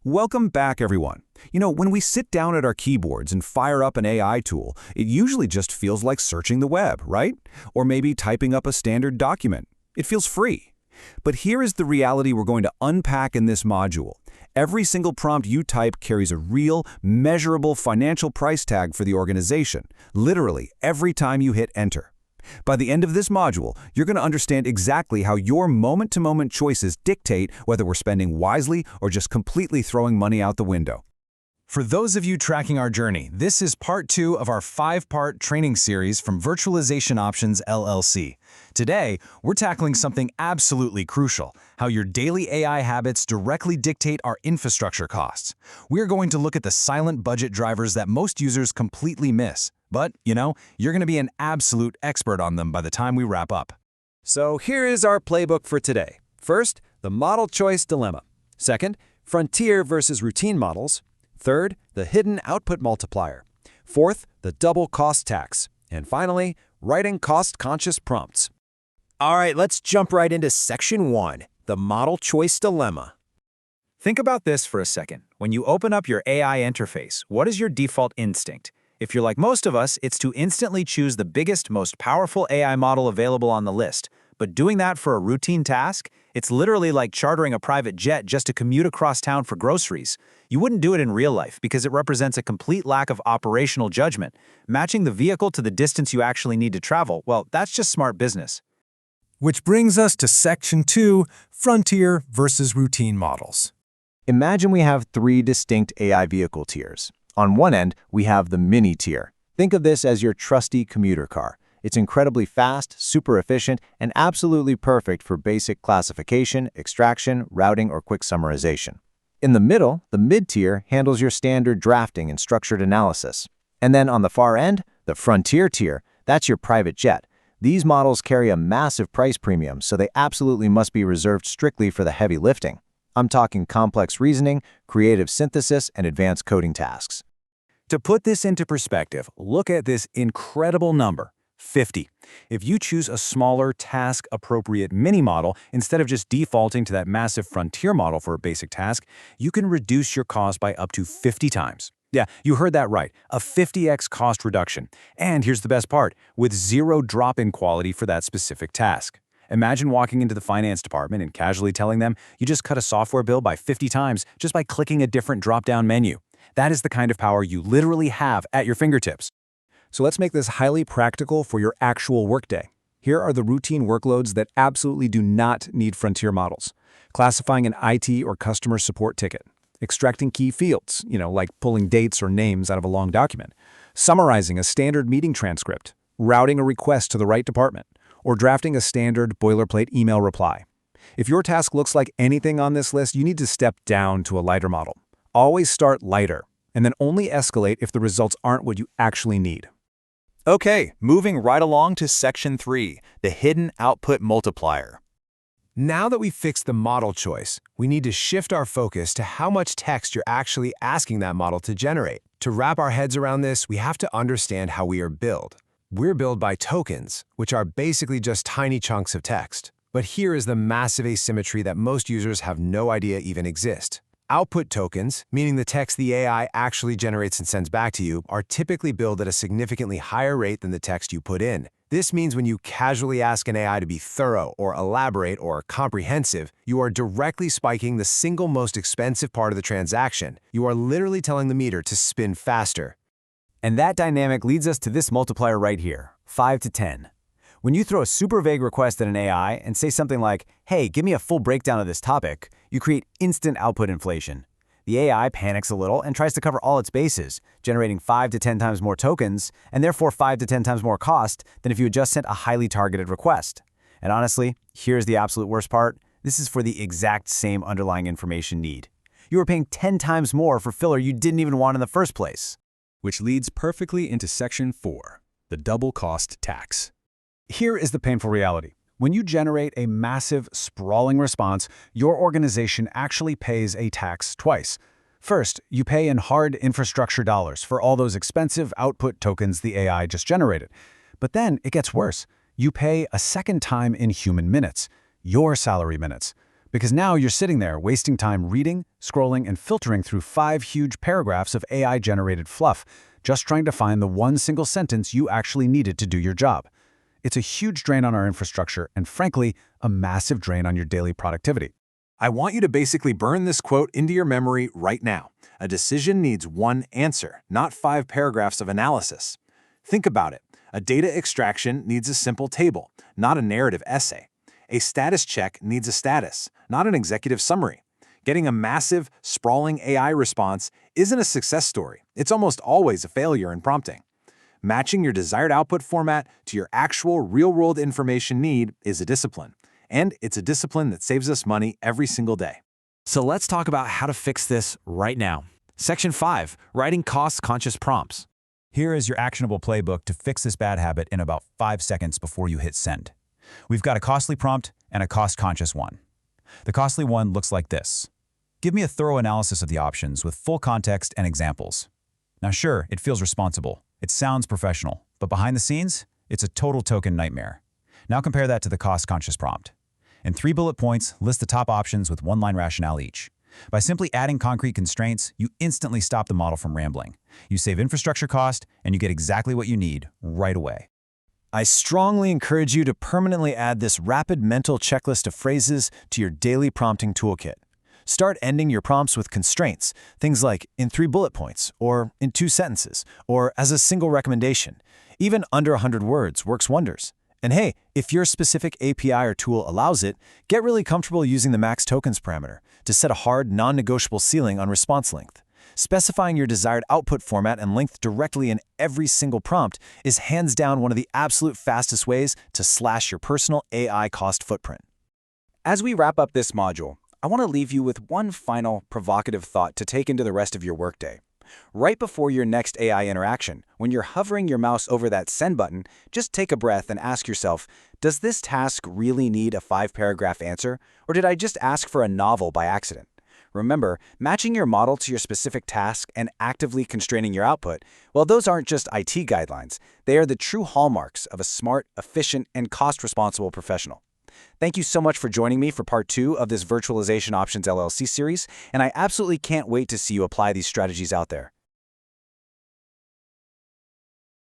Welcome back, everyone. When we sit down at our keyboards and fire up an AI tool, it usually just feels like searching the web, right? Or maybe typing up a standard document. It feels free. But here is the reality we're going to unpack in this module. Every single prompt you type carries a real, measurable financial price tag for the organization, literally every time you hit enter. By the end of this module, you're going to understand exactly how your moment-to-moment choices dictate whether we're spending wisely or just completely throwing money out the window. For those of you tracking our journey, this is part 2 of our 5-part training series from Virtualization Options LLC. Today, we're tackling something absolutely crucial, how your daily AI habits directly dictate our infrastructure costs. We're going to look at the silent budget drivers that most users completely miss. But, you're going to be an absolute expert on them by the time we wrap up. So here is our playbook for today. First, the model choice dilemma. Second, frontier versus routine models. Third, the hidden output multiplier. Fourth, the double cost tax. And finally, writing cost-conscious prompts. All right, let's jump right into Section 1, the model choice dilemma. Think about this for a second. When you open up your AI interface, what is your default instinct? If you're like most of us, it's to instantly choose the biggest, most powerful AI model available on the list. But doing that for a routine task, it's literally like chartering a private jet just to commute across town for groceries. You wouldn't do it in real life because it represents a complete lack of operational judgment. Matching the vehicle to the distance you actually need to travel, well, that's just smart business. Which brings us to Section 2, Frontier versus Routine Models. Imagine we have 3 distinct AI vehicle tiers. On one end, we have the mini tier. Think of this as your trusty commuter car. It's incredibly fast, super efficient, and absolutely perfect for basic classification, extraction, routing, or quick summarization. In the middle, the mid-tier handles your standard drafting and structured analysis. And then on the far end, the frontier tier, that's your private jet. These models carry a massive price premium, so they absolutely must be reserved strictly for the heavy lifting. I'm talking complex reasoning, creative synthesis, and advanced coding tasks. To put this into perspective, look at this incredible number, 50. If you choose a smaller, task-appropriate mini model instead of just defaulting to that massive frontier model for a basic task, you can reduce your cost by up to 50 times. Yeah, you heard that right, a 50x cost reduction. And here's the best part, with zero drop in quality for that specific task. Imagine walking into the finance department and casually telling them you just cut a software bill by 50 times just by clicking a different drop-down menu. That is the kind of power you literally have at your fingertips. So let's make this highly practical for your actual workday. Here are the routine workloads that absolutely do not need frontier models. Classifying an IT or customer support ticket. Extracting key fields, like pulling dates or names out of a long document. Summarizing a standard meeting transcript. Routing a request to the right department. Or drafting a standard boilerplate email reply. If your task looks like anything on this list, you need to step down to a lighter model. Always start lighter, and then only escalate if the results aren't what you actually need. Okay, moving right along to Section 3, the hidden output multiplier. Now that we've fixed the model choice, we need to shift our focus to how much text you're actually asking that model to generate. To wrap our heads around this, we have to understand how we are billed. We're billed by tokens, which are basically just tiny chunks of text. But here is the massive asymmetry that most users have no idea even exist. Output tokens, meaning the text the AI actually generates and sends back to you, are typically billed at a significantly higher rate than the text you put in. This means when you casually ask an AI to be thorough or elaborate or comprehensive, you are directly spiking the single most expensive part of the transaction. You are literally telling the meter to spin faster. And that dynamic leads us to this multiplier right here, 5 to 10. When you throw a super vague request at an AI and say something like, hey, give me a full breakdown of this topic, you create instant output inflation. The AI panics a little and tries to cover all its bases, generating 5 to 10 times more tokens, and therefore 5 to 10 times more cost than if you had just sent a highly targeted request. And honestly, here's the absolute worst part. This is for the exact same underlying information need. You are paying 10 times more for filler you didn't even want in the first place. Which leads perfectly into Section 4, the double cost tax. Here is the painful reality. When you generate a massive, sprawling response, your organization actually pays a tax twice. First, you pay in hard infrastructure dollars for all those expensive output tokens the AI just generated. But then it gets worse. You pay a second time in human minutes, your salary minutes. Because now you're sitting there wasting time reading, scrolling, and filtering through 5 huge paragraphs of AI-generated fluff, just trying to find the one single sentence you actually needed to do your job. It's a huge drain on our infrastructure and, frankly, a massive drain on your daily productivity. I want you to basically burn this quote into your memory right now. A decision needs one answer, not 5 paragraphs of analysis. Think about it. A data extraction needs a simple table, not a narrative essay. A status check needs a status, not an executive summary. Getting a massive, sprawling AI response isn't a success story. It's almost always a failure in prompting. Matching your desired output format to your actual real-world information need is a discipline. And it's a discipline that saves us money every single day. So let's talk about how to fix this right now. Section 5, writing cost-conscious prompts. Here is your actionable playbook to fix this bad habit in about 5 seconds before you hit send. We've got a costly prompt and a cost-conscious one. The costly one looks like this. Give me a thorough analysis of the options with full context and examples. Now sure, it feels responsible. It sounds professional, but behind the scenes, it's a total token nightmare. Now compare that to the cost-conscious prompt. In 3 bullet points, list the top options with 1-line rationale each. By simply adding concrete constraints, you instantly stop the model from rambling. You save infrastructure cost, and you get exactly what you need right away. I strongly encourage you to permanently add this rapid mental checklist of phrases to your daily prompting toolkit. Start ending your prompts with constraints, things like in 3 bullet points, or in 2 sentences, or as a single recommendation. Even under 100 words works wonders. And hey, if your specific API or tool allows it, get really comfortable using the max tokens parameter to set a hard, non-negotiable ceiling on response length. Specifying your desired output format and length directly in every single prompt is hands down one of the absolute fastest ways to slash your personal AI cost footprint. As we wrap up this module, I want to leave you with one final provocative thought to take into the rest of your workday. Right before your next AI interaction, when you're hovering your mouse over that send button, just take a breath and ask yourself, does this task really need a 5-paragraph answer, or did I just ask for a novel by accident? Remember, matching your model to your specific task and actively constraining your output, well, those aren't just IT guidelines. They are the true hallmarks of a smart, efficient, and cost-responsible professional. Thank you so much for joining me for part 2 of this Virtualization Options LLC series, and I absolutely can't wait to see you apply these strategies out there.